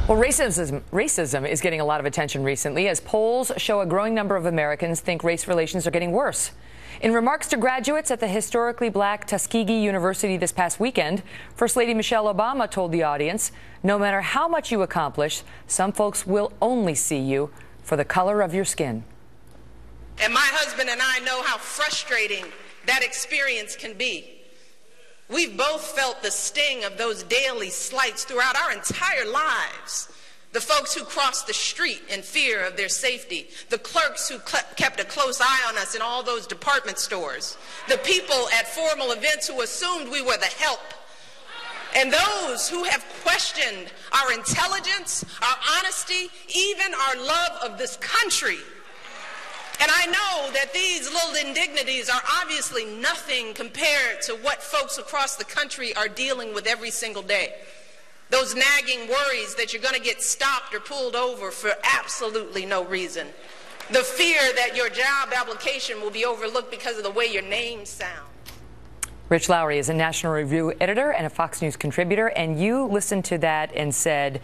Well, racism is getting a lot of attention recently as polls show a growing number of Americans think race relations are getting worse. In remarks to graduates at the historically black Tuskegee University this past weekend, First Lady Michelle Obama told the audience, no matter how much you accomplish, some folks will only see you for the color of your skin. And my husband and I know how frustrating that experience can be. We've both felt the sting of those daily slights throughout our entire lives. The folks who crossed the street in fear of their safety, the clerks who kept a close eye on us in all those department stores, the people at formal events who assumed we were the help, and those who have questioned our intelligence, our honesty, even our love of this country. And I know that these little indignities are obviously nothing compared to what folks across the country are dealing with every single day. Those nagging worries that you're going to get stopped or pulled over for absolutely no reason. The fear that your job application will be overlooked because of the way your name sounds. Rich Lowry is a National Review editor and a Fox News contributor, and you listened to that and said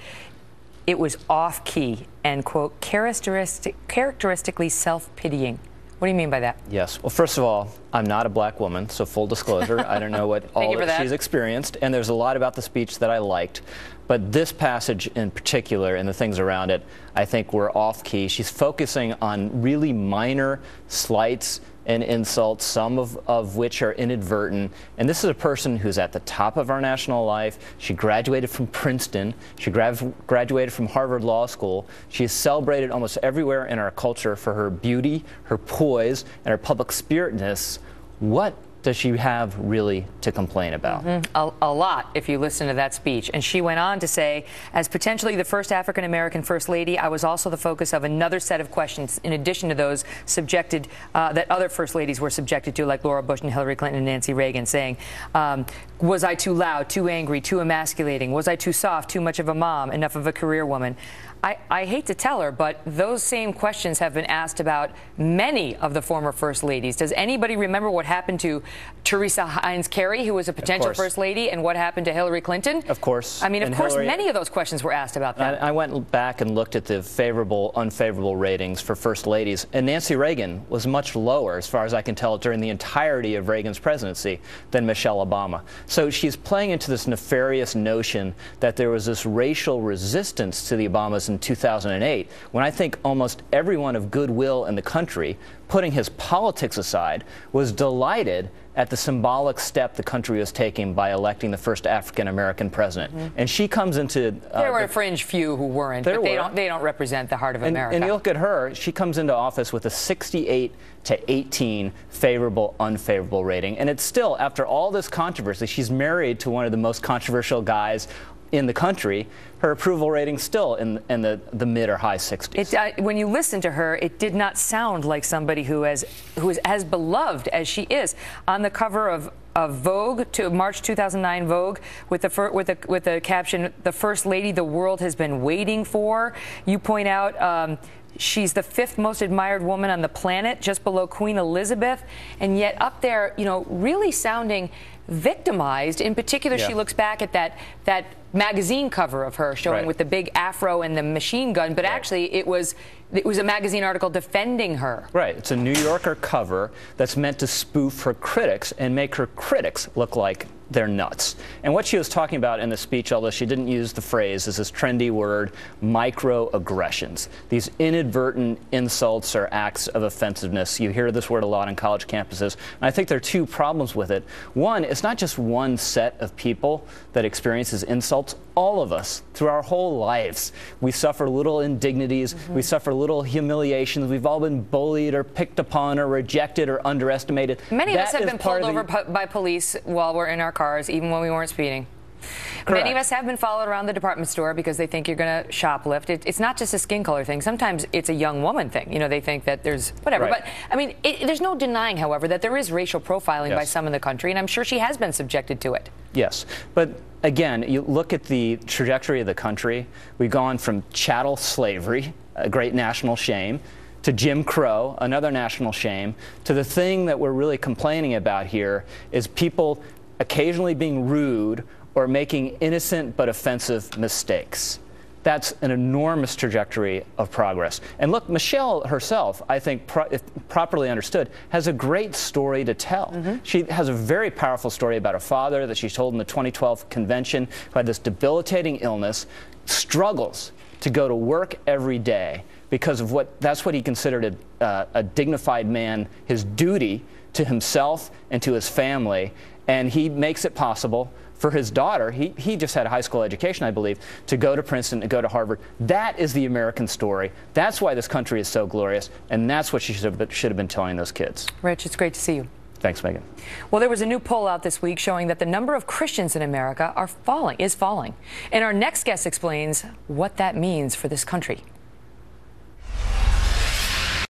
it was off-key and, quote, characteristically self-pitying. What do you mean by that? Yes. Well, first of all, I'm not a black woman, so full disclosure, I don't know what all that she's experienced, and there's a lot about the speech that I liked. But this passage in particular and the things around it, I think were off-key. She's focusing on really minor slights and insults, some of which are inadvertent. And this is a person who's at the top of our national life. She graduated from Princeton. She graduated from Harvard Law School. She is celebrated almost everywhere in our culture for her beauty, her poise, and her public spiritedness. What does she have really to complain about? A lot, if you listen to that speech. And she went on to say, as potentially the first African-American First Lady, I was also the focus of another set of questions in addition to those subjected, that other First Ladies were subjected to, like Laura Bush and Hillary Clinton and Nancy Reagan, saying, was I too loud, too angry, too emasculating? Was I too soft, too much of a mom, enough of a career woman? I hate to tell her, but those same questions have been asked about many of the former First Ladies. Does anybody remember what happened to Teresa Heinz Kerry, who was a potential First Lady, and what happened to Hillary Clinton? Of course. I mean, of course, many of those questions were asked about that. I went back and looked at the favorable, unfavorable ratings for First Ladies, and Nancy Reagan was much lower, as far as I can tell, during the entirety of Reagan's presidency than Michelle Obama. So she's playing into this nefarious notion that there was this racial resistance to the Obamas in 2008, when I think almost everyone of goodwill in the country, putting his politics aside, was delighted at the symbolic step the country was taking by electing the first African-American president. And she comes into... there were a fringe few who weren't, but they don't represent the heart of America. And you look at her, she comes into office with a 68 to 18 favorable, unfavorable rating. And it's still, after all this controversy, she's married to one of the most controversial guys in the country. Her approval rating still in the mid or high 60s. When you listen to her, it did not sound like somebody who is as beloved as she is. On the cover of Vogue, March 2009 Vogue, with the caption, "The First Lady the world has been waiting for," you point out she's the 5th most admired woman on the planet, just below Queen Elizabeth, and yet up there, you know, really sounding victimized. In particular, she looks back at that magazine cover of her showing with the big afro and the machine gun, but actually it was a magazine article defending her. Right. It's a New Yorker cover that's meant to spoof her critics and make her critics look like they're nuts. And what she was talking about in the speech, although she didn't use the phrase, is this trendy word, microaggressions. These inadvertent insults or acts of offensiveness. You hear this word a lot on college campuses. And I think there are two problems with it. One, it's not just one set of people that experiences insults. All of us, through our whole lives, we suffer little indignities, we suffer little humiliations, we've all been bullied or picked upon or rejected or underestimated. Many of us have been pulled over by police while we're in our cars, even when we weren't speeding. Correct. Many of us have been followed around the department store because they think you're going to shoplift. It's not just a skin color thing. Sometimes it's a young woman thing. You know, they think that there's whatever. But, I mean, there's no denying, however, that there is racial profiling by some in the country, and I'm sure she has been subjected to it. Yes. But, again, you look at the trajectory of the country. We've gone from chattel slavery, a great national shame, to Jim Crow, another national shame, to the thing that we're really complaining about here is people occasionally being rude or making innocent but offensive mistakes. that's an enormous trajectory of progress. And look, Michelle herself, I think, if properly understood, has a great story to tell. She has a very powerful story about her father that she told in the 2012 convention, who had this debilitating illness, struggles to go to work every day because of that's what he considered a dignified man, his duty to himself and to his family, and he makes it possible for his daughter, he just had a high school education, I believe, to go to Princeton and go to Harvard. That is the American story. That's why this country is so glorious, and that's what she should have been telling those kids. Rich, it's great to see you. Thanks, Megan. Well, there was a new poll out this week showing that the number of Christians in America is falling. And our next guest explains what that means for this country.